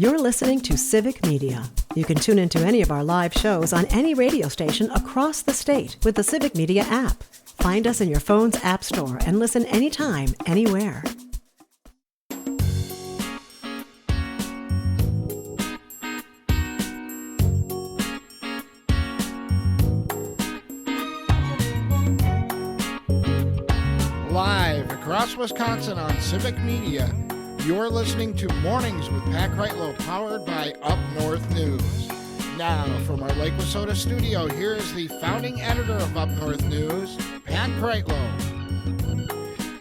You're listening to Civic Media. You can tune into any of our live shows on any radio station across the state with the Civic Media app. Find us in your phone's app store and listen anytime, anywhere. Live across Wisconsin on Civic Media, you're listening to Mornings with Pat Kreitlow, powered by Up North News. Now, from our Lake Wissota studio, here is the founding editor of Up North News, Pat Kreitlow.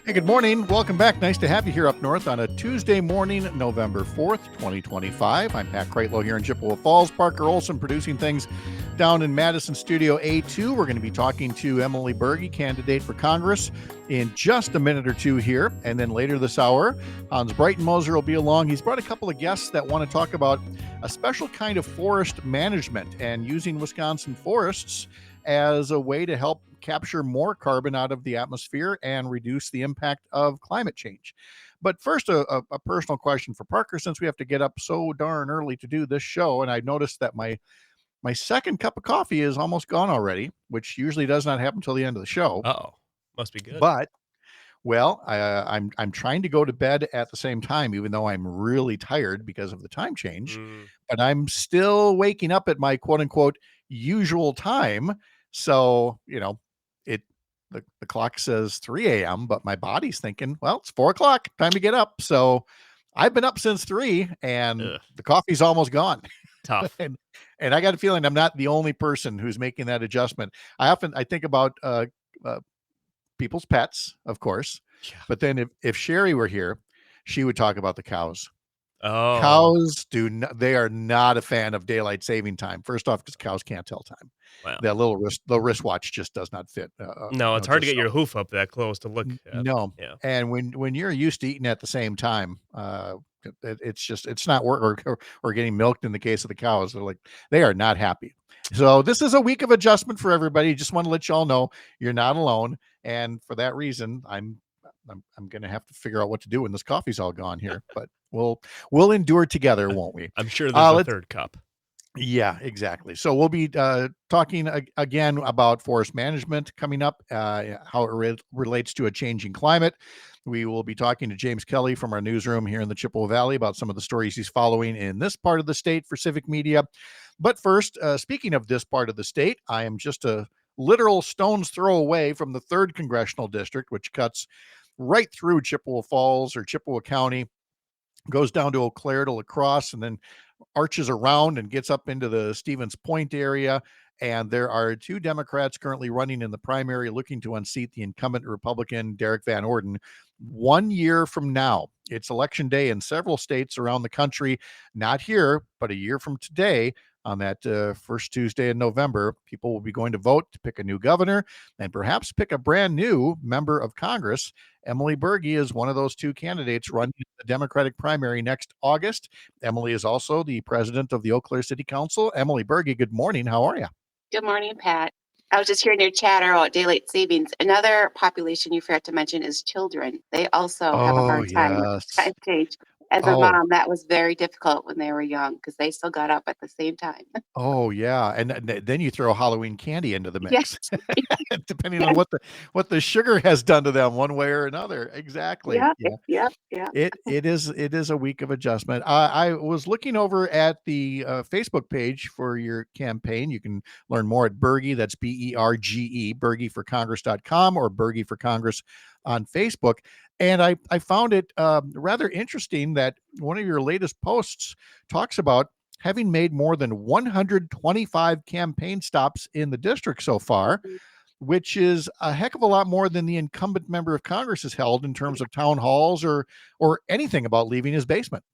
Hey, good morning. Welcome back. Nice to have you here up north on a Tuesday morning, November 4th, 2025. I'm Pat Kreitlow here in Chippewa Falls. Parker Olson producing things down in Madison Studio A2. We're going to be talking to Emily Berge, candidate for Congress, in just a minute or two here. And then later this hour, Hans Breitenmoser will be along. He's brought a couple of guests that want to talk about a special kind of forest management and using Wisconsin forests as a way to help capture more carbon out of the atmosphere and reduce the impact of climate change. But first, a personal question for Parker, since we have to get up so darn early to do this show. And I noticed that my second cup of coffee is almost gone already, which usually does not happen until the end of the show. Uh-oh. Must be good. But, well, I'm trying to go to bed at the same time, even though I'm really tired because of the time change. But I'm still waking up at my quote-unquote usual time. So, you know, the clock says 3 a.m., but my body's thinking, well, it's 4 o'clock, time to get up. So I've been up since 3 and the coffee's almost gone. Tough. and I got a feeling I'm not the only person who's making that adjustment. I think about people's pets, of course, but then if Sherry were here, she would talk about the cows. Oh, Cows they are not a fan of daylight saving time. First off, because cows can't tell time. wow. That the wristwatch just does not fit. No, it's hard to get your hoof up that close to look at. No. Yeah. And when you're used to eating at the same time, it's not work or getting milked in the case of the cows. They are not happy. So this is a week of adjustment for everybody. Just want to let y'all know you're not alone. And for that reason, I'm going to have to figure out what to do when this coffee's all gone here, but we'll endure together, won't we? I'm sure there's a third cup. Yeah, exactly. So we'll be talking again about forest management coming up, how it relates to a changing climate. We will be talking to James Kelly from our newsroom here in the Chippewa Valley about some of the stories he's following in this part of the state for Civic Media. But first, speaking of this part of the state, I am just a literal stone's throw away from the 3rd Congressional District, which cuts right through Chippewa Falls or Chippewa County, goes down to Eau Claire to La Crosse, and then arches around and gets up into the Stevens Point area. And there are 2 Democrats currently running in the primary looking to unseat the incumbent Republican Derek Van Orden 1 year from now. It's election day in several states around the country, not here, but a year from today. On that first Tuesday in November, people will be going to vote to pick a new governor and perhaps pick a brand new member of Congress. Emily Berge is one of those 2 candidates running the Democratic primary next August. Emily is also the president of the Eau Claire City Council. Emily Berge, good morning. How are you? Good morning, Pat. I was just hearing your chatter about daylight savings. Another population you forgot to mention is children. They also have a hard time with time change. As a mom, that was very difficult when they were young because they still got up at the same time. Oh, yeah. And then you throw Halloween candy into the mix, Yes. depending on what the sugar has done to them one way or another. Exactly. Yeah. It is a week of adjustment. I was looking over at the Facebook page for your campaign. You can learn more at Berge. That's BERGE, BergeForCongress.com or Berge for Congress on Facebook. And I found it rather interesting that one of your latest posts talks about having made more than 125 campaign stops in the district so far, which is a heck of a lot more than the incumbent member of Congress has held in terms of town halls or anything about leaving his basement.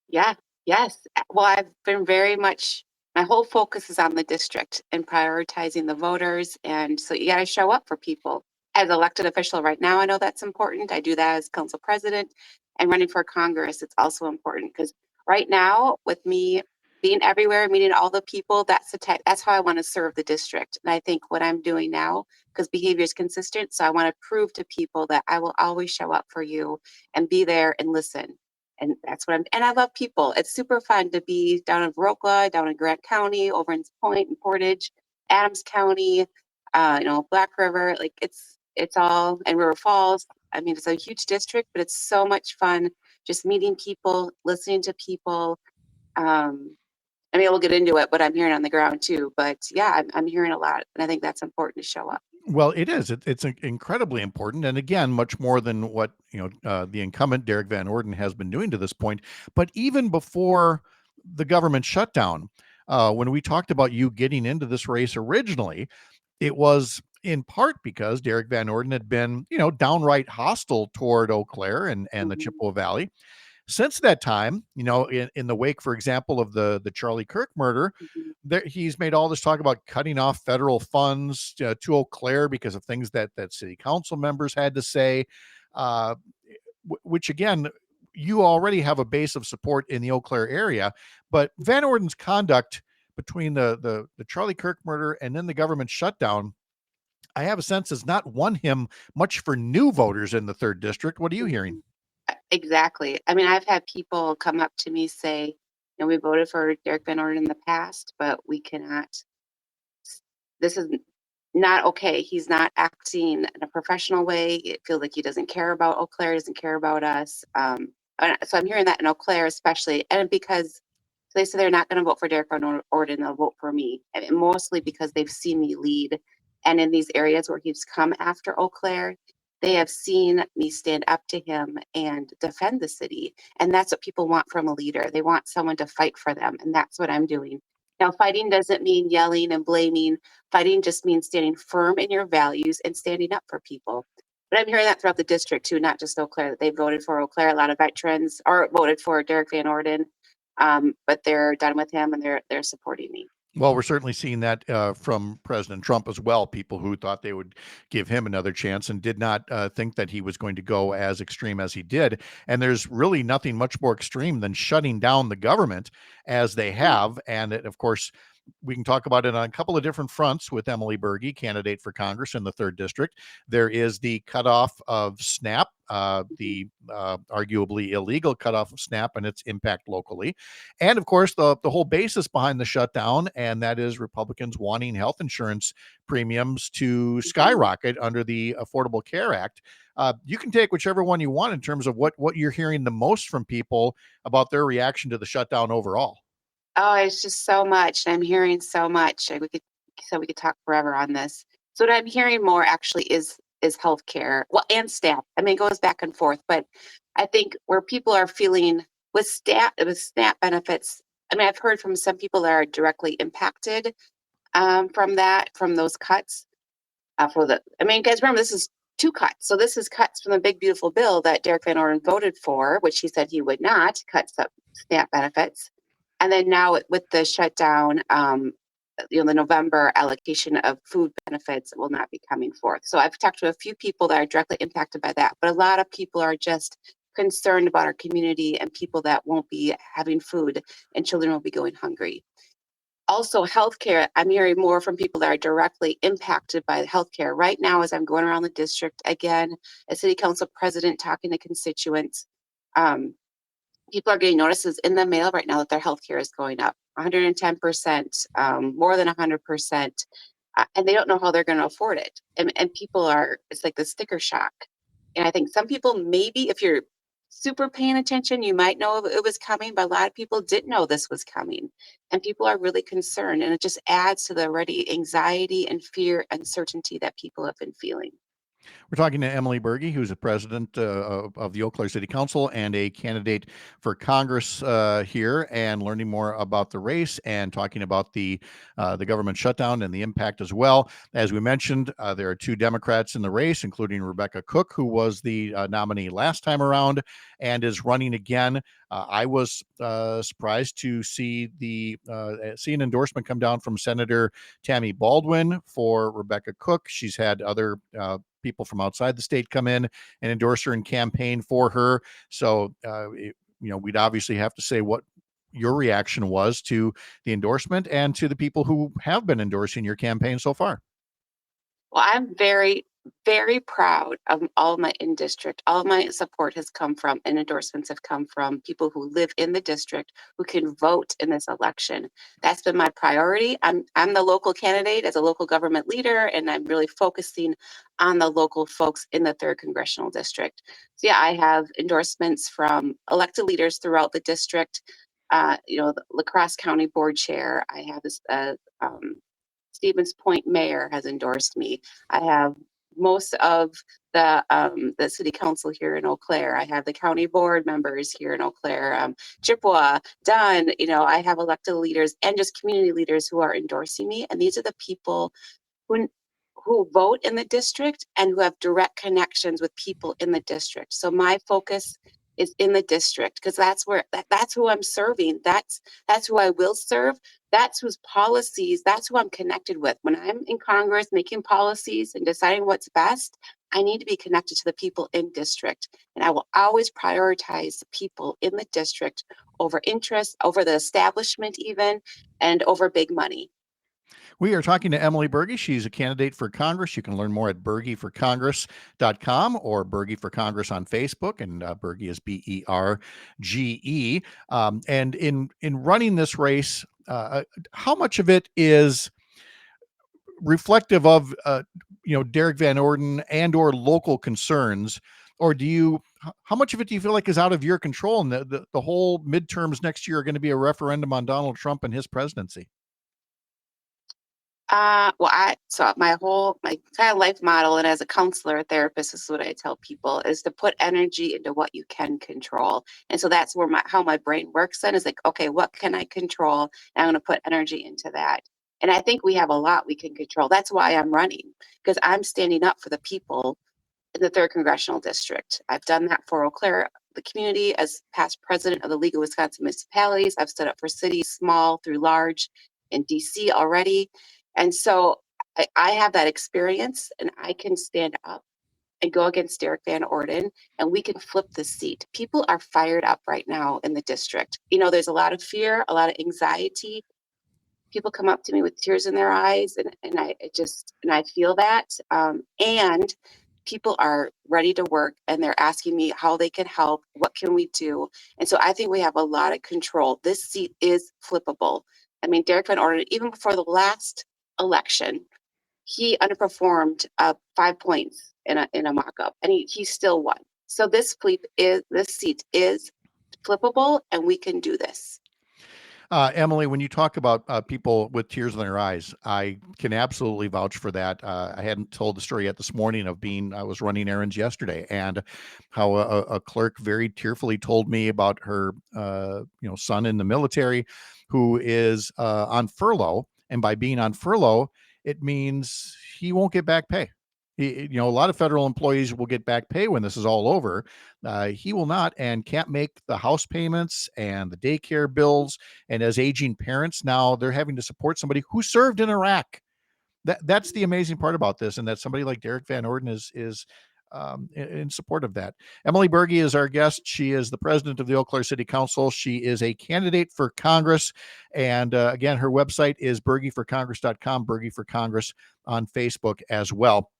Yeah. Yes. Well, I've been my whole focus is on the district and prioritizing the voters. And so you got to show up for people. As elected official right now, I know that's important. I do that as council president, and running for Congress, it's also important because right now with me being everywhere, meeting all the people, that's how I want to serve the district. And I think what I'm doing now, because behavior is consistent, so I want to prove to people that I will always show up for you and be there and listen. And that's what and I love people. It's super fun to be down in Viroqua, down in Grant County, over in Point and Portage, Adams County, Black River. Like it's all, and River Falls. I mean, it's a huge district, but it's so much fun just meeting people, listening to people. I mean, we'll get into it, what I'm hearing on the ground too. But yeah, I'm hearing a lot, and I think that's important to show up. Well, it is. It's incredibly important, and again, much more than what the incumbent Derek Van Orden has been doing to this point. But even before the government shutdown, when we talked about you getting into this race originally, it was in part because Derek Van Orden had been, downright hostile toward Eau Claire and the Chippewa Valley. Since that time, in the wake, for example, of the Charlie Kirk murder, he's made all this talk about cutting off federal funds to Eau Claire because of things that city council members had to say, which again, you already have a base of support in the Eau Claire area. But Van Orden's conduct between the Charlie Kirk murder and then the government shutdown, I have a sense, has not won him much for new voters in the 3rd district. What are you hearing? Exactly. I mean, I've had people come up to me say, we voted for Derek Van Orden in the past, but we cannot, this is not okay. He's not acting in a professional way. It feels like he doesn't care about Eau Claire, doesn't care about us. So I'm hearing that in Eau Claire especially, and because they say they're not going to vote for Derek Van Orden, they'll vote for me, and mostly because they've seen me lead. And in these areas where he's come after Eau Claire, they have seen me stand up to him and defend the city. And that's what people want from a leader. They want someone to fight for them. And that's what I'm doing. Now, fighting doesn't mean yelling and blaming. Fighting just means standing firm in your values and standing up for people. But I'm hearing that throughout the district too, not just Eau Claire, that they voted for Eau Claire. A lot of veterans are voted for Derek Van Orden, but they're done with him and they're supporting me. Well, we're certainly seeing that from President Trump as well. People who thought they would give him another chance and did not think that he was going to go as extreme as he did. And there's really nothing much more extreme than shutting down the government as they have. And of course, we can talk about it on a couple of different fronts with Emily Berge, candidate for Congress in the 3rd district. There is the cutoff of SNAP, the arguably illegal cutoff of SNAP and its impact locally. And of course, the whole basis behind the shutdown, and that is Republicans wanting health insurance premiums to skyrocket under the Affordable Care Act. You can take whichever one you want in terms of what you're hearing the most from people about their reaction to the shutdown overall. Oh, it's just so much. I'm hearing so much. We could talk forever on this. So what I'm hearing more actually is healthcare. Well, and SNAP. I mean, it goes back and forth, but I think where people are feeling with SNAP benefits. I mean, I've heard from some people that are directly impacted from those cuts. Guys, remember this is 2 cuts. So this is cuts from the big beautiful bill that Derek Van Orden voted for, which he said he would not cut SNAP benefits. And then now with the shutdown, the November allocation of food benefits will not be coming forth. So I've talked to a few people that are directly impacted by that, but a lot of people are just concerned about our community and people that won't be having food and children will be going hungry. Also, healthcare, I'm hearing more from people that are directly impacted by healthcare. Right now, as I'm going around the district, again, as city council president talking to constituents, people are getting notices in the mail right now that their healthcare is going up 110%, more than 100%, and they don't know how they're going to afford it. And people it's like the sticker shock. And I think some people, maybe if you're super paying attention, you might know it was coming, but a lot of people didn't know this was coming. And people are really concerned, and it just adds to the already anxiety and fear, uncertainty that people have been feeling. We're talking to Emily Berge, who's the president of the Eau Claire City Council and a candidate for Congress here, and learning more about the race and talking about the government shutdown and the impact as well. As we mentioned, there are 2 Democrats in the race, including Rebecca Cook, who was the nominee last time around and is running again. I was surprised to see an endorsement come down from Senator Tammy Baldwin for Rebecca Cook. She's had other people from outside the state come in and endorse her and campaign for her. So, we'd obviously have to say what your reaction was to the endorsement and to the people who have been endorsing your campaign so far. Well, I'm very, very proud of all of my in-district. All of my support has come from, and endorsements have come from people who live in the district who can vote in this election. That's been my priority. I'm the local candidate as a local government leader, and I'm really focusing on the local folks in the 3rd Congressional District. So yeah, I have endorsements from elected leaders throughout the district. The La Crosse County Board Chair. I have this Stevens Point Mayor has endorsed me. I have most of the city council here in Eau Claire. I have the county board members here in Eau Claire, Chippewa, Dunn. I have elected leaders and just community leaders who are endorsing me. And these are the people who vote in the district and who have direct connections with people in the district. So my focus is in the district because that's who I'm serving. That's who I will serve. That's whose policies, that's who I'm connected with. When I'm in Congress making policies and deciding what's best, I need to be connected to the people in district. And I will always prioritize the people in the district over interest, over the establishment even, and over big money. We are talking to Emily Berge. She's a candidate for Congress. You can learn more at bergeforcongress.com or Berge for Congress on Facebook, and Berge is Berge. And in running this race, how much of it is reflective of Derrick Van Orden and or local concerns, or how much of it do you feel like is out of your control, and the whole midterms next year are going to be a referendum on Donald Trump and his presidency? My kind of life model, and as a counselor, therapist, this is what I tell people, is to put energy into what you can control. And so that's where how my brain works then, is like, okay, what can I control? And I'm going to put energy into that. And I think we have a lot we can control. That's why I'm running, because I'm standing up for the people in the 3rd Congressional District. I've done that for Eau Claire, the community, as past president of the League of Wisconsin Municipalities. I've stood up for cities, small through large, in DC already. And so I have that experience, and I can stand up and go against Derrick Van Orden, and we can flip the seat. People are fired up right now in the district. There's a lot of fear, a lot of anxiety. People come up to me with tears in their eyes, and I feel that. And people are ready to work, and they're asking me how they can help. What can we do? And so I think we have a lot of control. This seat is flippable. I mean, Derrick Van Orden, even before the last election, he underperformed 5 points in a mock-up, and he still won. So this seat is flippable, and we can do this. Emily, when you talk about people with tears in their eyes, I can absolutely vouch for that. I hadn't told the story yet this morning I was running errands yesterday, and how a clerk very tearfully told me about her son in the military who is on furlough. And by being on furlough, it means he won't get back pay. A lot of federal employees will get back pay when this is all over. He will not, and can't make the house payments and the daycare bills. And as aging parents, now they're having to support somebody who served in Iraq. That's the amazing part about this, and that somebody like Derrick Van Orden is in support of that. Emily Berge is our guest. She is the president of the Eau Claire City Council. She is a candidate for Congress. And again, her website is bergeforcongress.com, Berge for Congress on Facebook as well.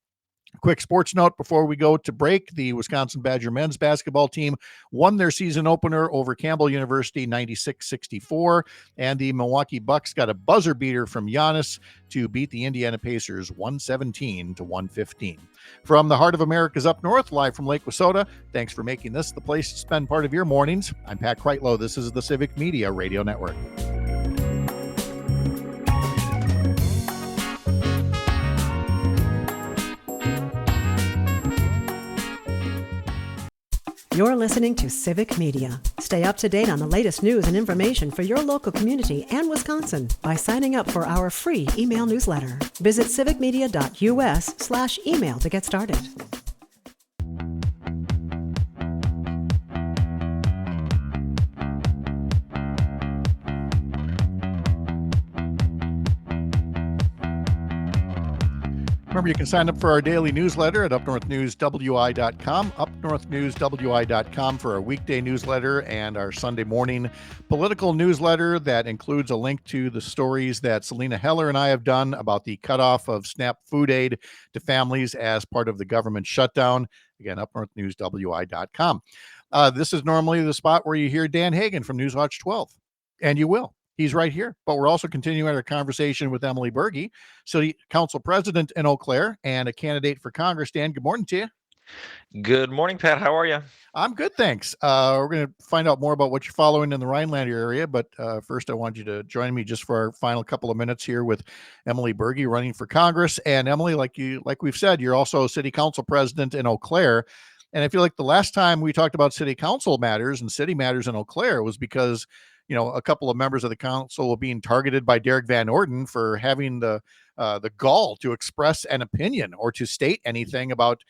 Quick sports note before we go to break. The Wisconsin Badger men's basketball team won their season opener over Campbell University 96-64, and the Milwaukee Bucks got a buzzer beater from Giannis to beat the Indiana Pacers 117-115. From the heart of America's up north, live from Lake Wissota, thanks for making this the place to spend part of your mornings. I'm Pat Kreitlow. This is the Civic Media Radio Network. You're listening to Civic Media. Stay up to date on the latest news and information for your local community and Wisconsin by signing up for our free email newsletter. Visit civicmedia.us/email to get started. Remember, you can sign up for our daily newsletter at upnorthnewswi.com, upnorthnewswi.com for our weekday newsletter and our Sunday morning political newsletter that includes a link to the stories that Selena Heller and I have done about the cutoff of SNAP food aid to families as part of the government shutdown. Again, upnorthnewswi.com. This is normally the spot where you hear Dan Hagan from Newswatch 12, and you will. He's right here. But we're also continuing our conversation with Emily Berge, City Council President in Eau Claire and a candidate for Congress. Dan, good morning to you. Good morning, Pat. How are you? I'm good, thanks. We're going to find out more about what you're following in the Rhinelander area, but first I want you to join me just for our final couple of minutes here with Emily Berge running for Congress. And Emily, like we've said, you're also City Council President in Eau Claire. And I feel like the last time we talked about city council matters and city matters in Eau Claire was because a couple of members of the council were being targeted by Derek Van Orden for having the gall to express an opinion or to state anything about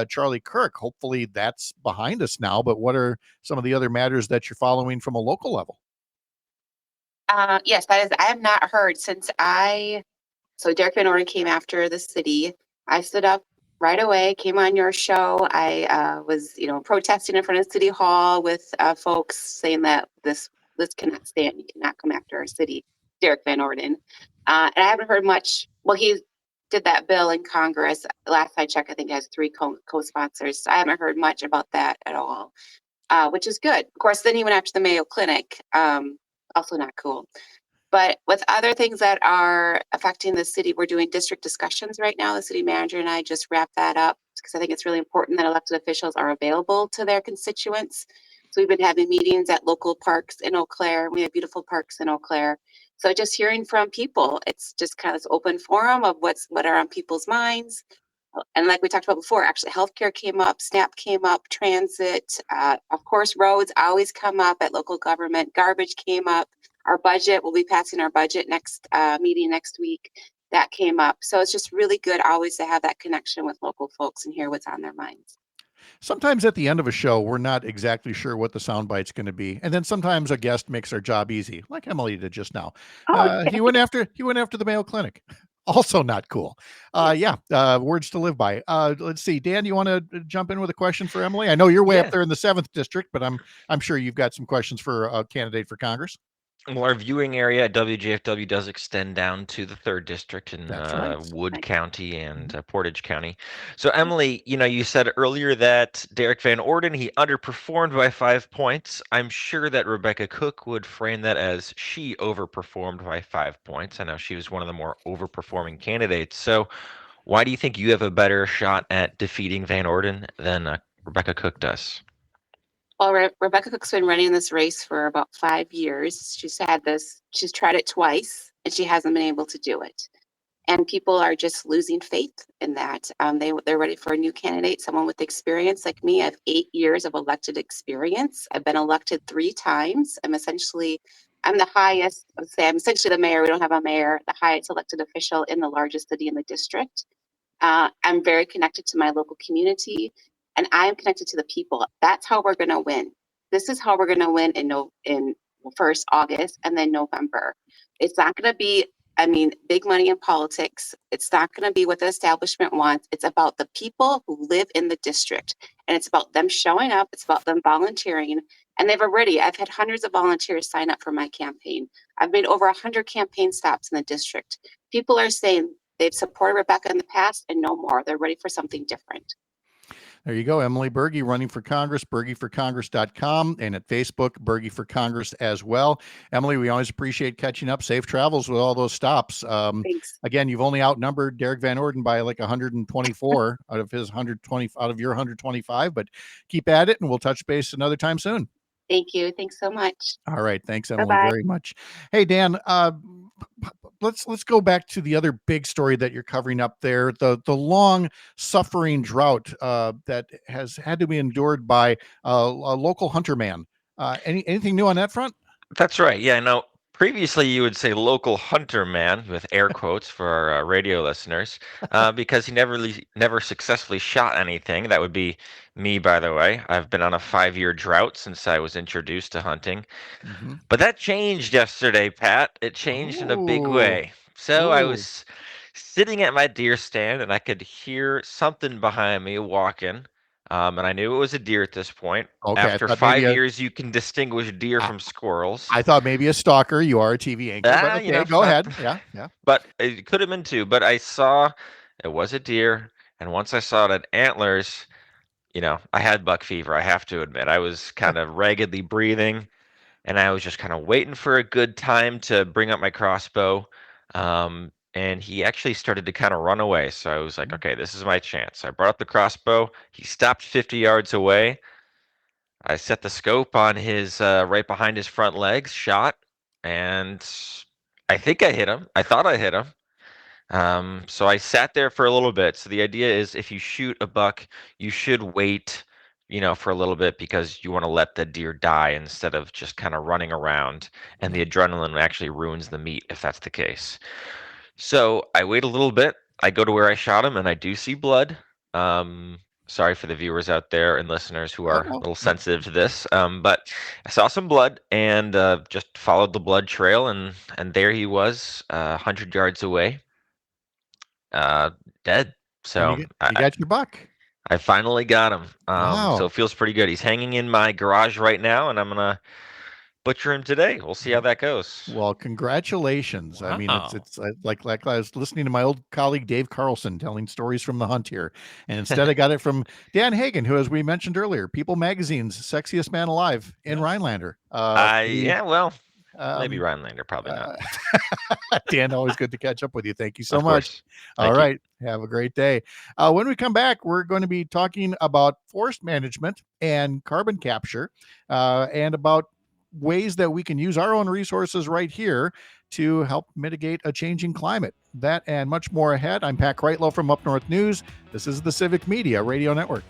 Charlie Kirk. Hopefully that's behind us now, but what are some of the other matters that you're following from a local level? Yes, that is, I have not heard since so Derek Van Orden came after the city. I stood up right away, came on your show. I was, protesting in front of City Hall with folks saying that this cannot stand. You cannot come after our city, Derek Van Orden. And I haven't heard much. Well, he did that bill in Congress. Last I checked, I think it has 3 co-sponsors. So I haven't heard much about that at all, which is good. Of course, then he went after the Mayo Clinic. Also not cool. But with other things that are affecting the city, we're doing district discussions right now. The city manager and I just wrapped that up because I think it's really important that elected officials are available to their constituents. So we've been having meetings at local parks in Eau Claire. We have beautiful parks in Eau Claire. So just hearing from people, it's just kind of this open forum of what are on people's minds. And like we talked about before, actually healthcare came up, SNAP came up, transit, of course, roads always come up at local government, garbage came up, our budget, we'll be passing our budget next meeting next week. That came up. So it's just really good always to have that connection with local folks and hear what's on their minds. Sometimes at the end of a show, we're not exactly sure what the soundbite's going to be. And then sometimes a guest makes our job easy, like Emily did just now. Okay. He went after the Mayo Clinic. Also not cool. Words to live by. Let's see. Dan, you want to jump in with a question for Emily? I know you're way up there in the 7th district, but I'm sure you've got some questions for a candidate for Congress. Well, our viewing area at WJFW does extend down to the 3rd district in Wood County and Portage County. So, Emily, you said earlier that Derek Van Orden, he underperformed by 5 points. I'm sure that Rebecca Cook would frame that as she overperformed by 5 points. I know she was one of the more overperforming candidates. So, why do you think you have a better shot at defeating Van Orden than Rebecca Cook does? Well, Rebecca Cook's been running this race for about 5 years. She's tried it twice, and she hasn't been able to do it. And people are just losing faith in that. They're ready for a new candidate, someone with experience like me. I have 8 years of elected experience. I've been elected 3 times. I'm the highest, I'm essentially the mayor. We don't have a mayor, the highest elected official in the largest city in the district. I'm very connected to my local community. And I am connected to the people. That's how we're going to win. This is how we're going to win in first August and then November. It's not going to be, big money in politics. It's not going to be what the establishment wants. It's about the people who live in the district. And it's about them showing up. It's about them volunteering. And I've had hundreds of volunteers sign up for my campaign. I've made over 100 campaign stops in the district. People are saying they've supported Rebecca in the past and no more. They're ready for something different. There you go. Emily Berge running for Congress, bergeforcongress.com, and at Facebook, Berge for Congress as well. Emily, we always appreciate catching up. Safe travels with all those stops. Thanks. Again, you've only outnumbered Derek Van Orden by like 124 out of your 125, but keep at it and we'll touch base another time soon. Thank you. Thanks so much. All right. Thanks, Emily, Bye-bye. very much. Hey, Dan, let's go back to the other big story that you're covering up there, the long suffering drought that has had to be endured by a local hunter man. Anything new on that front? That's right. Yeah, no. Previously, you would say local hunter man with air quotes for our radio listeners, because he never successfully shot anything. That would be me, by the way. I've been on a 5-year drought since I was introduced to hunting. But that changed yesterday, Pat. It changed in a big way. So I was sitting at my deer stand, and I could hear something behind me walking. And I knew it was a deer at this point. Okay, I After thought maybe 5 years, you can distinguish deer I, from squirrels. I thought maybe a stalker. You are a TV anchor, but okay, go ahead. Yeah, yeah. But it could have been two. But I saw it was a deer, and once I saw it at antlers, I had buck fever. I have to admit, I was kind of raggedly breathing, and I was just kind of waiting for a good time to bring up my crossbow. And he actually started to kind of run away. So I was like, okay, this is my chance. I brought up the crossbow. He stopped 50 yards away. I set the scope on his right behind his front legs, shot, and I think I hit him. I thought I hit him. So I sat there for a little bit. So the idea is if you shoot a buck, you should wait, for a little bit because you want to let the deer die instead of just kind of running around. And the adrenaline actually ruins the meat if that's the case. So I wait a little bit. I go to where I shot him, and I do see blood. Sorry for the viewers out there and listeners who are a little sensitive to this. But I saw some blood and just followed the blood trail, and there he was, 100 yards away, dead. So you got your buck. I finally got him. Wow. So it feels pretty good. He's hanging in my garage right now, and I'm gonna butcher him today. We'll see how that goes. Well, congratulations. Wow. I mean, it's like I was listening to my old colleague Dave Carlson telling stories from the hunt here, and instead I got it from Dan Hagen, who, as we mentioned earlier, People Magazine's sexiest man alive in Rhinelander. Maybe Rhinelander, probably not. Dan, always good to catch up with you. Thank you so much. All right. Have a great day. When we come back, we're going to be talking about forest management and carbon capture, and about ways that we can use our own resources right here to help mitigate a changing climate. That and much more ahead. I'm Pat Kreitlow from Up North News. This is the Civic Media Radio Network.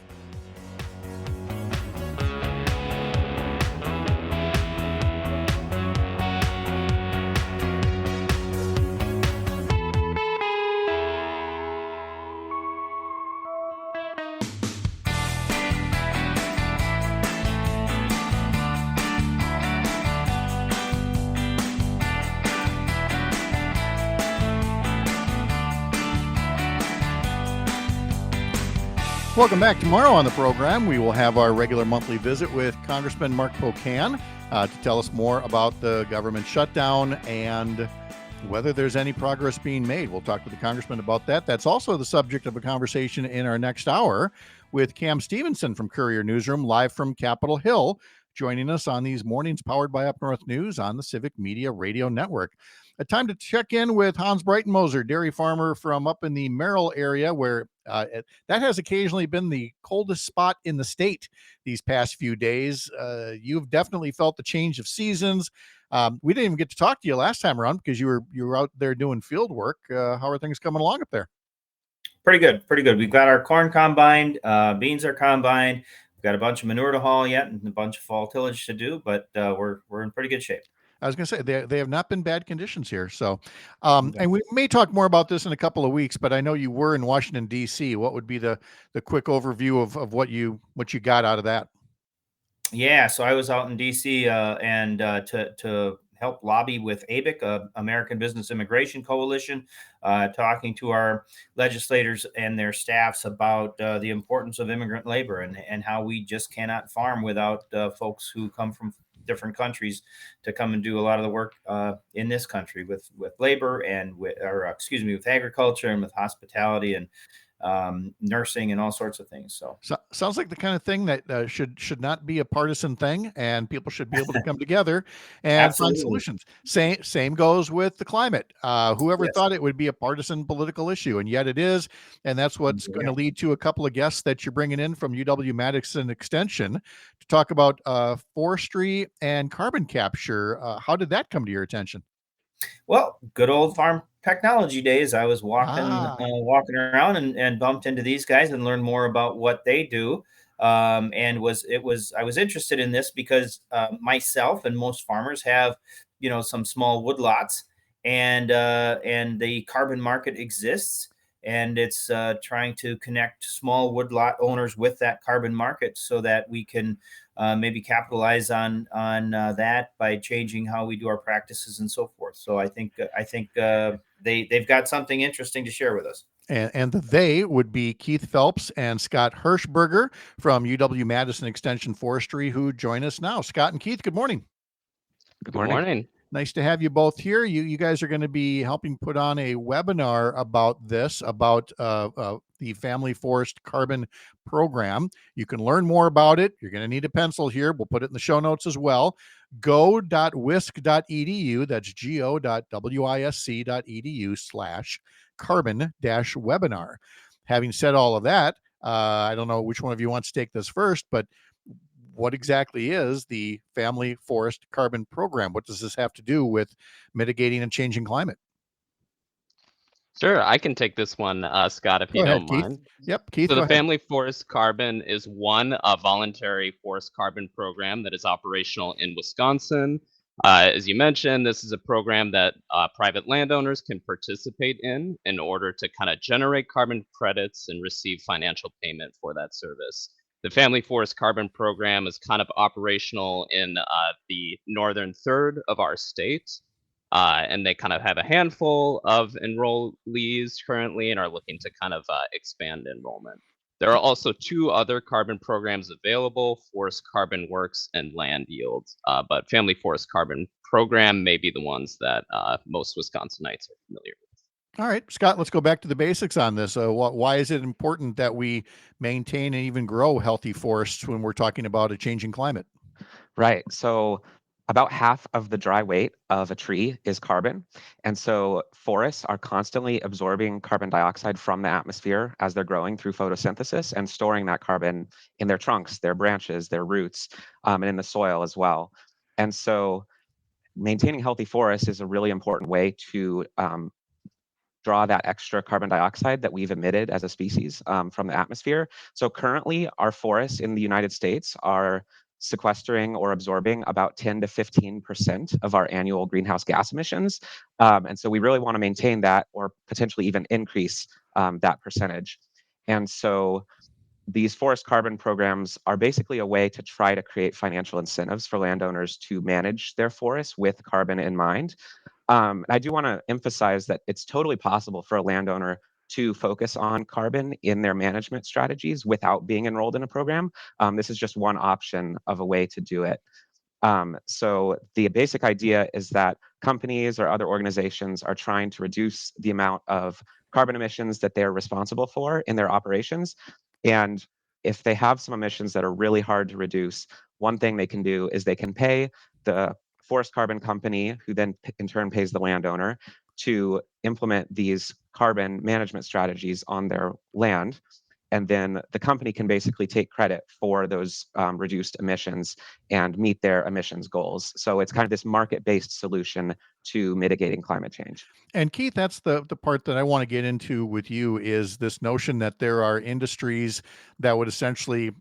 Welcome back. Tomorrow on the program, we will have our regular monthly visit with Congressman Mark Pocan to tell us more about the government shutdown and whether there's any progress being made. We'll talk to the congressman about that. That's also the subject of a conversation in our next hour with Cam Stevenson from Courier Newsroom, live from Capitol Hill, joining us on these mornings powered by Up North News on the Civic Media Radio Network. A time to check in with Hans Breitenmoser, dairy farmer from up in the Merrill area, where that has occasionally been the coldest spot in the state these past few days. You've definitely felt the change of seasons. We didn't even get to talk to you last time around because you were out there doing field work. How are things coming along up there? Pretty good. We've got our corn combined, beans are combined. We've got a bunch of manure to haul yet and a bunch of fall tillage to do, but we're in pretty good shape. I was going to say they have not been bad conditions here. So, and we may talk more about this in a couple of weeks, but I know you were in Washington, D.C. What would be the quick overview of what you got out of that? Yeah. So I was out in D.C. and to help lobby with ABIC, American Business Immigration Coalition, talking to our legislators and their staffs about the importance of immigrant labor and how we just cannot farm without folks who come from different countries to come and do a lot of the work in this country with labor and with agriculture and with hospitality and nursing and all sorts of things. So sounds like the kind of thing that should not be a partisan thing, and people should be able to come together and find solutions. Same goes with the climate. Whoever thought it would be a partisan political issue, and yet it is. And that's what's going to lead to a couple of guests that you're bringing in from UW-Madison Extension to talk about forestry and carbon capture. How did that come to your attention? Well, good old farm technology days. I was walking around and bumped into these guys and learned more about what they do. I was interested in this because myself and most farmers have, some small woodlots, and the carbon market exists, and it's trying to connect small woodlot owners with that carbon market so that we can maybe capitalize on that by changing how we do our practices and so forth. So I think they've got something interesting to share with us. And they would be Keith Phelps and Scott Hirschberger from UW-Madison Extension Forestry, who join us now. Scott and Keith, good morning. Good morning. Nice to have you both here. You guys are going to be helping put on a webinar about this, about the Family Forest Carbon Program. You can learn more about it. You're going to need a pencil here. We'll put it in the show notes as well. go.wisc.edu. That's go.wisc.edu/carbon-webinar. Having said all of that, I don't know which one of you wants to take this first, but what exactly is the Family Forest Carbon Program? What does this have to do with mitigating a changing climate? Sure, I can take this one, Scott, if you don't mind. Yep, Keith. So the Family Forest Carbon is a voluntary forest carbon program that is operational in Wisconsin. As you mentioned, this is a program that private landowners can participate in order to kind of generate carbon credits and receive financial payment for that service. The Family Forest Carbon Program is kind of operational in the northern third of our state. And they kind of have a handful of enrollees currently and are looking to kind of expand enrollment. There are also 2 other carbon programs available, Forest Carbon Works and Land Yields. But Family Forest Carbon Program may be the ones that most Wisconsinites are familiar with. All right, Scott, let's go back to the basics on this. Why is it important that we maintain and even grow healthy forests when we're talking about a changing climate? Right. So about half of the dry weight of a tree is carbon. And so forests are constantly absorbing carbon dioxide from the atmosphere as they're growing through photosynthesis and storing that carbon in their trunks, their branches, their roots, and in the soil as well. And so maintaining healthy forests is a really important way to draw that extra carbon dioxide that we've emitted as a species from the atmosphere. So currently, our forests in the United States are sequestering or absorbing about 10 to 15% of our annual greenhouse gas emissions. And so we really want to maintain that or potentially even increase that percentage. And so these forest carbon programs are basically a way to try to create financial incentives for landowners to manage their forests with carbon in mind. I do want to emphasize that it's totally possible for a landowner to focus on carbon in their management strategies without being enrolled in a program. This is just one option of a way to do it. So the basic idea is that companies or other organizations are trying to reduce the amount of carbon emissions that they're responsible for in their operations. And if they have some emissions that are really hard to reduce, one thing they can do is they can pay the forest carbon company, who then in turn pays the landowner, to implement these carbon management strategies on their land. And then the company can basically take credit for those reduced emissions and meet their emissions goals. So it's kind of this market-based solution to mitigating climate change. And Keith, that's the part that I want to get into with you, is this notion that there are industries that would essentially,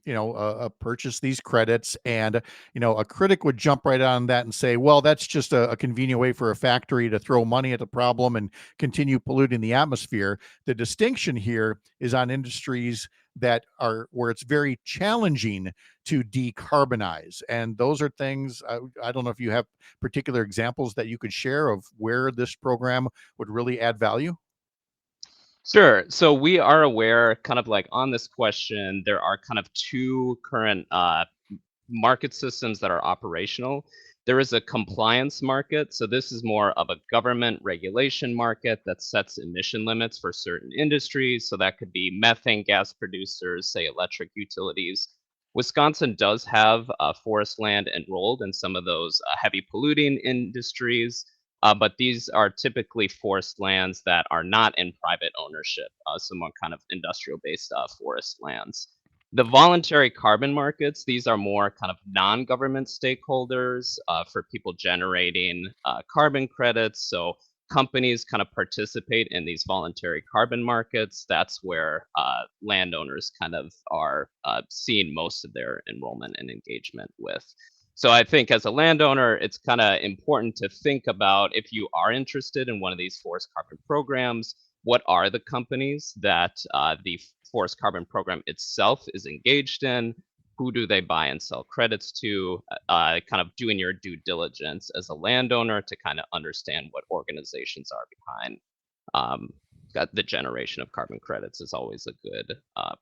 purchase these credits, and, a critic would jump right on that and say, well, that's just a convenient way for a factory to throw money at the problem and continue polluting the atmosphere. The distinction here is on industries that are where it's very challenging to decarbonize. And those are things, I don't know if you have particular examples that you could share of where this program would really add value. Sure. So we are aware, kind of like on this question, there are kind of 2 current market systems that are operational. There is a compliance market. So this is more of a government regulation market that sets emission limits for certain industries. So that could be methane gas producers, say electric utilities. Wisconsin does have forest land enrolled in some of those heavy polluting industries, but these are typically forest lands that are not in private ownership, some more kind of industrial-based forest lands. The voluntary carbon markets, these are more kind of non-government stakeholders for people generating carbon credits. So companies kind of participate in these voluntary carbon markets. That's where landowners kind of are seeing most of their enrollment and engagement with. So I think as a landowner, it's kind of important to think about, if you are interested in one of these forest carbon programs, what are the companies that the forest carbon program itself is engaged in? Who do they buy and sell credits to? Kind of doing your due diligence as a landowner to kind of understand what organizations are behind the generation of carbon credits is always a good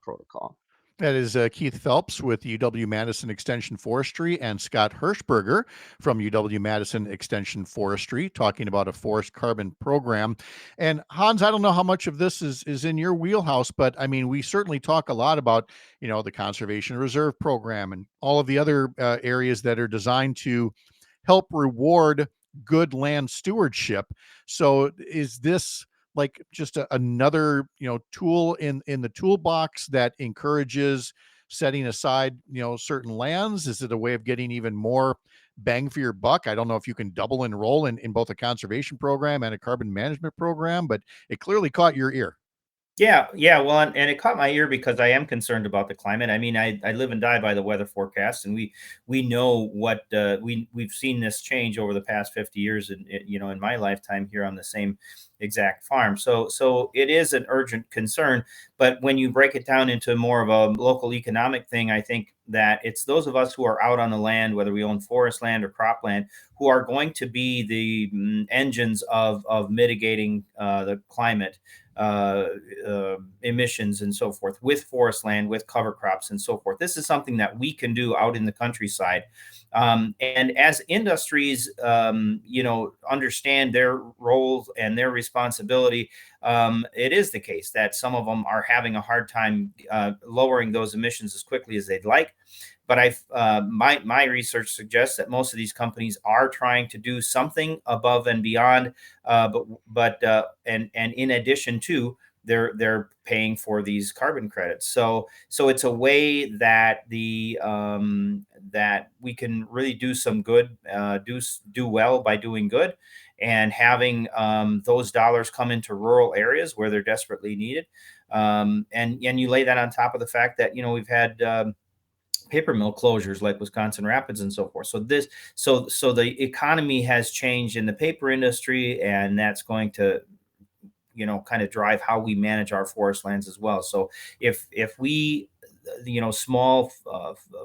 protocol. That is Keith Phelps with UW-Madison Extension Forestry and Scott Hirschberger from UW-Madison Extension Forestry talking about a forest carbon program. And Hans, I don't know how much of this is in your wheelhouse, but I mean, we certainly talk a lot about, the Conservation Reserve Program and all of the other areas that are designed to help reward good land stewardship. So is this like just another tool in the toolbox that encourages setting aside certain lands? Is it a way of getting even more bang for your buck? I don't know if you can double enroll in both a conservation program and a carbon management program, but it clearly caught your ear. Yeah. Well, and it caught my ear because I am concerned about the climate. I mean, I live and die by the weather forecast, and we know what we've seen this change over the past 50 years, in my lifetime here on the same exact farm. So it is an urgent concern. But when you break it down into more of a local economic thing, I think that it's those of us who are out on the land, whether we own forest land or cropland, who are going to be the engines of mitigating the climate emissions and so forth with forest land, with cover crops and so forth. This is something that we can do out in the countryside. And as industries, understand their roles and their responsibility, it is the case that some of them are having a hard time lowering those emissions as quickly as they'd like. But my research suggests that most of these companies are trying to do something above and beyond, but in addition to, they're paying for these carbon credits. So it's a way that that we can really do some good, do well by doing good, and having those dollars come into rural areas where they're desperately needed. And you lay that on top of the fact that we've had paper mill closures like Wisconsin Rapids and so forth. So the economy has changed in the paper industry, and that's going to kind of drive how we manage our forest lands as well. So if we small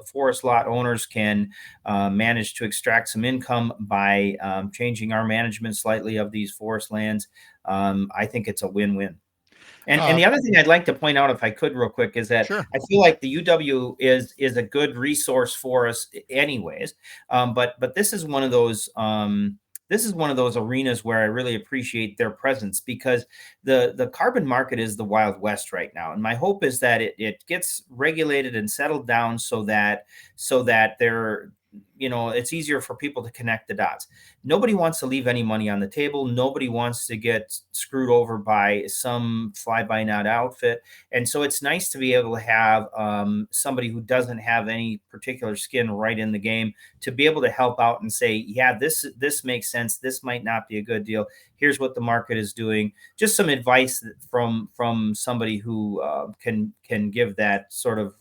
forest lot owners can manage to extract some income by changing our management slightly of these forest lands, I think it's a win-win. And the other thing I'd like to point out, if I could real quick, is that sure, I feel like the UW is a good resource for us anyways. But this is one of those arenas where I really appreciate their presence, because the carbon market is the Wild West right now. And my hope is that it gets regulated and settled down so that they're, it's easier for people to connect the dots. Nobody wants to leave any money on the table. Nobody wants to get screwed over by some fly-by-night outfit. And so it's nice to be able to have somebody who doesn't have any particular skin right in the game to be able to help out and say, yeah, this makes sense. This might not be a good deal. Here's what the market is doing. Just some advice from somebody who can give that sort of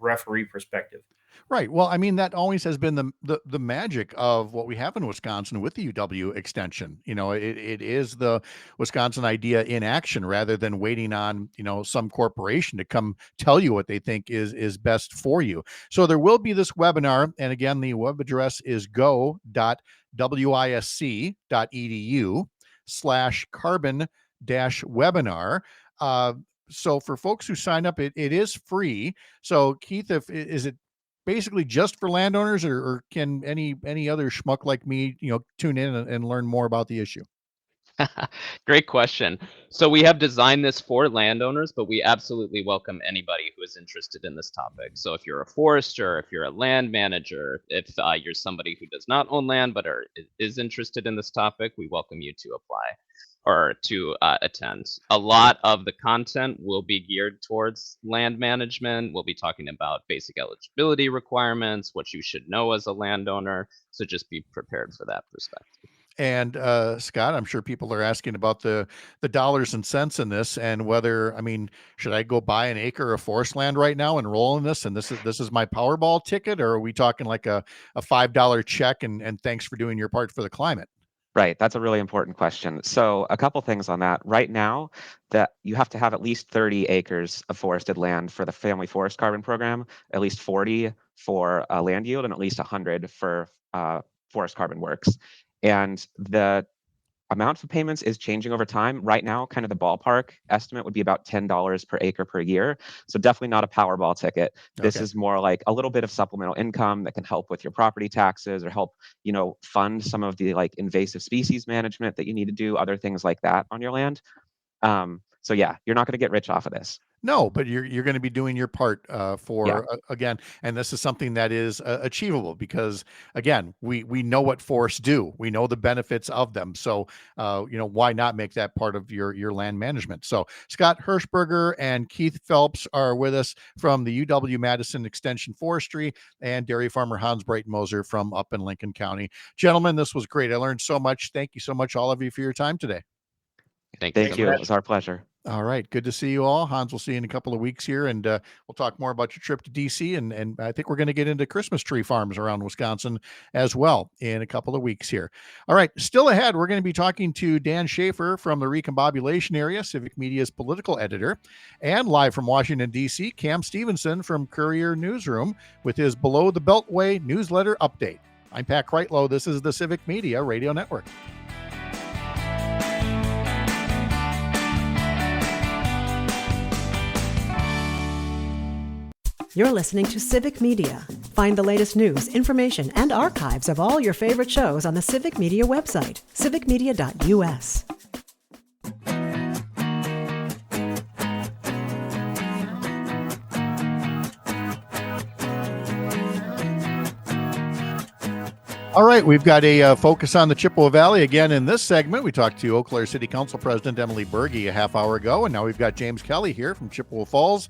referee perspective. Right. Well, I mean, that always has been the magic of what we have in Wisconsin with the UW extension. It is the Wisconsin idea in action, rather than waiting on, some corporation to come tell you what they think is best for you. So there will be this webinar. And again, the web address is go.wisc.edu/carbon-webinar. So for folks who sign up, it is free. So Keith, is it basically just for landowners, or can any other schmuck like me, tune in and learn more about the issue? Great question. So we have designed this for landowners, but we absolutely welcome anybody who is interested in this topic. So if you're a forester, if you're a land manager, if you're somebody who does not own land but is interested in this topic, we welcome you to apply or to attend. A lot of the content will be geared towards land management. We'll be talking about basic eligibility requirements, what you should know as a landowner. So just be prepared for that perspective. And Scott, I'm sure people are asking about the dollars and cents in this, and whether, should I go buy an acre of forest land right now and roll in this, and this is my Powerball ticket, or are we talking like a $5 check and thanks for doing your part for the climate? Right. That's a really important question. So a couple things on that. Right now, that you have to have at least 30 acres of forested land for the Family Forest Carbon Program, at least 40 for land yield, and at least 100 for Forest Carbon Works. And the amount for payments is changing over time. Right now, kind of the ballpark estimate would be about $10 per acre per year. So definitely not a Powerball ticket. This is more like a little bit of supplemental income that can help with your property taxes or help, fund some of the like invasive species management that you need to do, other things like that on your land. So yeah, you're not going to get rich off of this. No, but you're going to be doing your part again, and this is something that is achievable because again, we know what forests do, we know the benefits of them. So why not make that part of your land management? So Scott Hirschberger and Keith Phelps are with us from the UW-Madison Extension Forestry, and dairy farmer Hans Breitenmoser from up in Lincoln County. Gentlemen, this was great. I learned so much. Thank you so much, all of you, for your time today. Thank you. It was our pleasure. All right. Good to see you all. Hans, we'll see you in a couple of weeks here, and we'll talk more about your trip to DC. And I think we're going to get into Christmas tree farms around Wisconsin as well in a couple of weeks here. All right. Still ahead, we're going to be talking to Dan Schaefer from the Recombobulation area, Civic Media's political editor, and live from Washington, D.C., Cam Stevenson from Courier Newsroom with his Below the Beltway newsletter update. I'm Pat Kreitlow. This is the Civic Media Radio Network. You're listening to Civic Media. Find the latest news, information, and archives of all your favorite shows on the Civic Media website, civicmedia.us. All right, we've got a focus on the Chippewa Valley again in this segment. We talked to Eau Claire City Council President Emily Berge a half hour ago, and now we've got James Kelly here from Chippewa Falls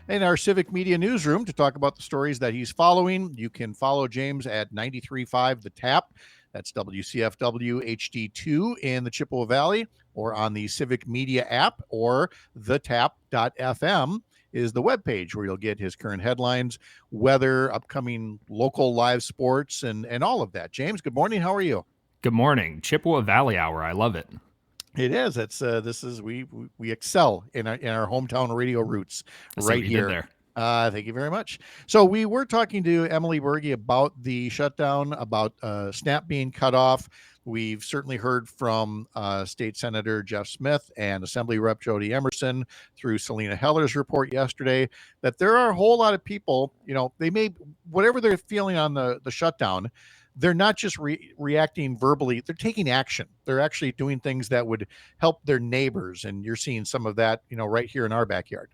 in our Civic Media newsroom to talk about the stories that he's following. You can follow James at 93.5 The Tap. That's WCFW HD2 in the Chippewa Valley, or on the Civic Media app, or thetap.fm is the webpage where you'll get his current headlines, weather, upcoming local live sports, and all of that. James, good morning. How are you? Good morning. Chippewa Valley Hour. I love it. It is. It's we excel in our hometown radio roots right here. There. Thank you very much. So we were talking to Emily Berge about the shutdown, about SNAP being cut off. We've certainly heard from State Senator Jeff Smith and Assembly Rep Jody Emerson through Selena Heller's report yesterday that there are a whole lot of people, they may, whatever they're feeling on the shutdown, they're not just reacting verbally, they're taking action. They're actually doing things that would help their neighbors. And you're seeing some of that, right here in our backyard.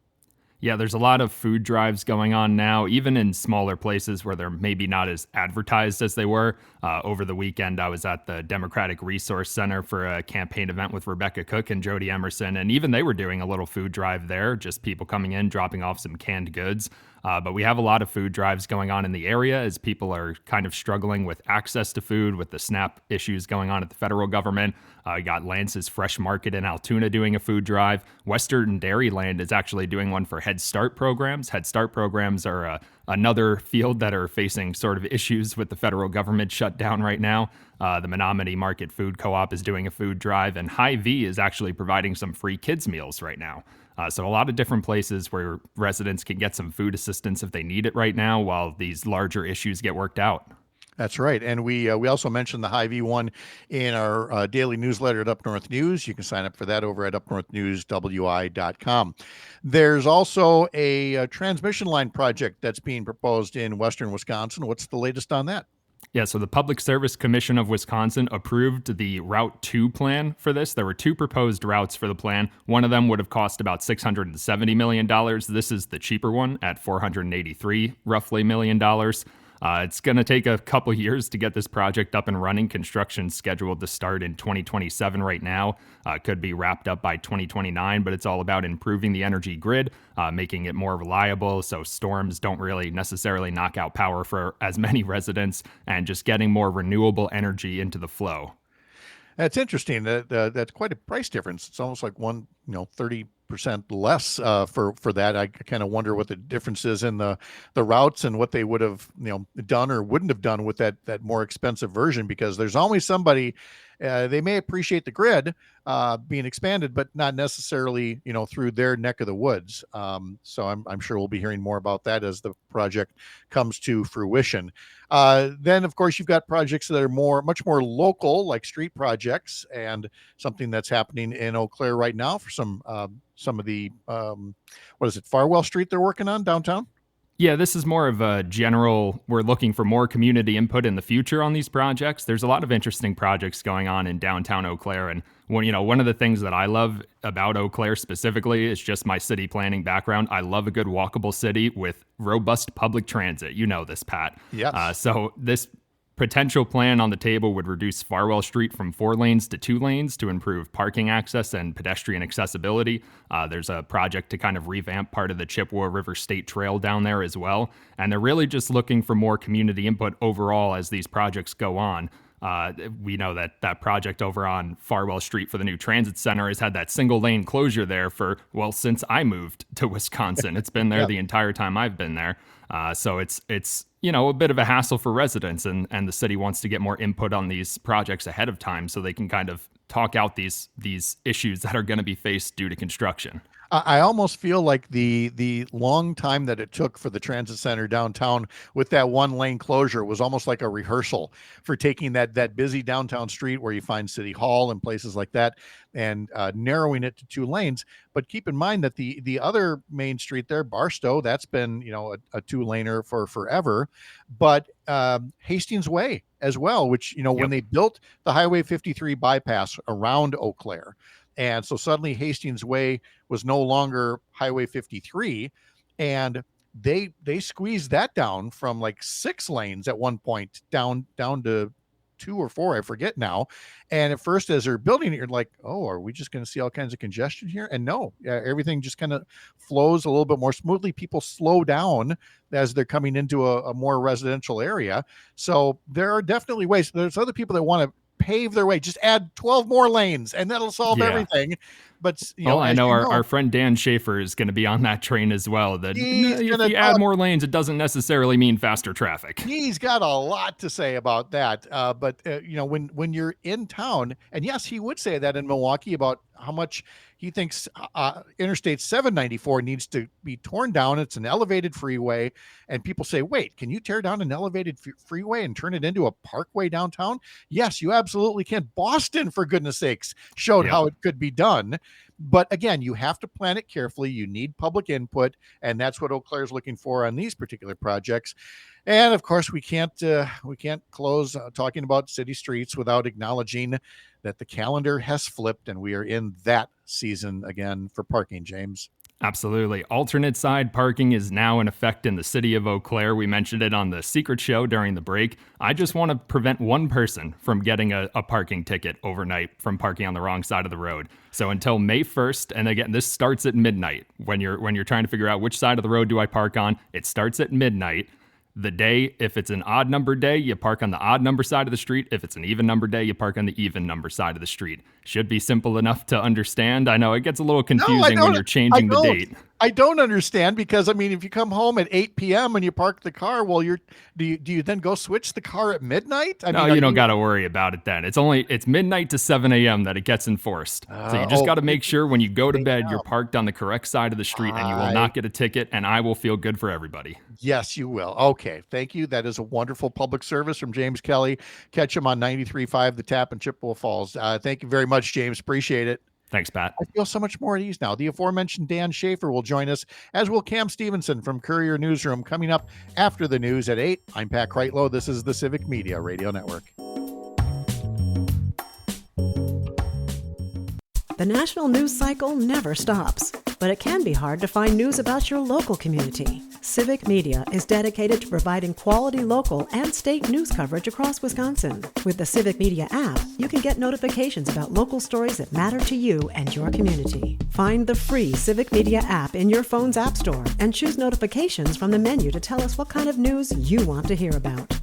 Yeah, there's a lot of food drives going on now, even in smaller places where they're maybe not as advertised as they were. Over the weekend, I was at the Democratic Resource Center for a campaign event with Rebecca Cook and Jody Emerson, and even they were doing a little food drive there, just people coming in, dropping off some canned goods. But we have a lot of food drives going on in the area as people are kind of struggling with access to food with the SNAP issues going on at the federal government. We got Lance's Fresh Market in Altoona doing a food drive. Western Dairyland is actually doing one for Head Start programs. Head Start programs are another field that are facing sort of issues with the federal government shutdown right now. The Menominee Market Food Co-op is doing a food drive, and Hy-Vee is actually providing some free kids meals right now. So a lot of different places where residents can get some food assistance if they need it right now while these larger issues get worked out. That's right. And we also mentioned the Hy-Vee one in our daily newsletter at Up North News. You can sign up for that over at upnorthnewswi.com. There's also a transmission line project that's being proposed in western Wisconsin. What's the latest on that? Yeah, so the Public Service Commission of Wisconsin approved the Route 2 plan for this. There were two proposed routes for the plan. One of them would have cost about $670 million. This is the cheaper one at $483 roughly million. It's going to take a couple years to get this project up and running. Construction's scheduled to start in 2027 right now. Could be wrapped up by 2029, but it's all about improving the energy grid, making it more reliable so storms don't really necessarily knock out power for as many residents, and just getting more renewable energy into the flow. That's interesting. That's quite a price difference. It's almost like 30% less for that. I kind of wonder what the difference is in the routes and what they would have done or wouldn't have done with that more expensive version, because there's always somebody they may appreciate the grid being expanded, but not necessarily, through their neck of the woods. So I'm sure we'll be hearing more about that as the project comes to fruition. Then, of course, you've got projects that are much more local, like street projects, and something that's happening in Eau Claire right now for some of the, Farwell Street they're working on downtown? Yeah, this is more of a general, we're looking for more community input in the future on these projects. There's a lot of interesting projects going on in downtown Eau Claire. And one of the things that I love about Eau Claire specifically is just my city planning background. I love a good walkable city with robust public transit. You know this, Pat. Yes. So this potential plan on the table would reduce Farwell Street from 4 lanes to 2 lanes to improve parking access and pedestrian accessibility. There's a project to kind of revamp part of the Chippewa River State Trail down there as well. And they're really just looking for more community input overall as these projects go on. We know that project over on Farwell Street for the new transit center has had that single lane closure there since I moved to Wisconsin. It's been there the entire time I've been there. So it's a bit of a hassle for residents, and the city wants to get more input on these projects ahead of time so they can kind of talk out these issues that are going to be faced due to construction. I almost feel like the long time that it took for the transit center downtown with that 1 lane closure was almost like a rehearsal for taking that busy downtown street where you find City Hall and places like that and narrowing it to 2 lanes. But keep in mind that the other main street there, Barstow, that's been, a 2-laner for forever. But Hastings Way as well, which, when they built the Highway 53 bypass around Eau Claire, and so suddenly Hastings Way was no longer Highway 53, and they squeezed that down from like 6 lanes at one point down to 2 or 4, I forget now. And at first, as they're building it, you're like, oh, are we just going to see all kinds of congestion here? And no, everything just kind of flows a little bit more smoothly. People slow down as they're coming into a more residential area. So there are definitely ways. There's other people that want to pave their way, just add 12 more lanes and that'll solve everything. But I know our friend Dan Schaefer is going to be on that train as well. That if you add more lanes, it doesn't necessarily mean faster traffic. He's got a lot to say about that. But when you're in town, and yes, he would say that in Milwaukee about how much he thinks Interstate 794 needs to be torn down. It's an elevated freeway. And people say, wait, can you tear down an elevated freeway and turn it into a parkway downtown? Yes, you absolutely can. Boston, for goodness sakes, showed how it could be done. But again, you have to plan it carefully. You need public input. And that's what Eau Claire is looking for on these particular projects. And of course, we can't close talking about city streets without acknowledging that the calendar has flipped and we are in that season again for parking, James. Absolutely. Alternate side parking is now in effect in the city of Eau Claire. We mentioned it on the Secret Show during the break. I just want to prevent one person from getting a parking ticket overnight from parking on the wrong side of the road. So until May 1st, and again, this starts at midnight. When you're trying to figure out which side of the road do I park on, it starts at midnight. The day, if it's an odd number day, you park on the odd number side of the street. If it's an even number day, you park on the even number side of the street. Should be simple enough to understand. I know it gets a little confusing when you're changing the date. I don't understand because, I mean, if you come home at 8 p.m. and you park the car, well, do you then go switch the car at midnight? No, you don't got to worry about it then. It's midnight to 7 a.m. that it gets enforced. So you just got to make sure when you go to bed, you're parked on the correct side of the street and you will not get a ticket, and I will feel good for everybody. Yes, you will. Okay. Thank you. That is a wonderful public service from James Kelly. Catch him on 93.5 The Tap in Chippewa Falls. Thank you very much, James. Appreciate it. Thanks, Pat. I feel so much more at ease now. The aforementioned Dan Schaefer will join us, as will Cam Stevenson from Courier Newsroom, coming up after the news at 8. I'm Pat Kreitlow. This is the Civic Media Radio Network. The national news cycle never stops, but it can be hard to find news about your local community. Civic Media is dedicated to providing quality local and state news coverage across Wisconsin. With the Civic Media app, you can get notifications about local stories that matter to you and your community. Find the free Civic Media app in your phone's app store and choose notifications from the menu to tell us what kind of news you want to hear about.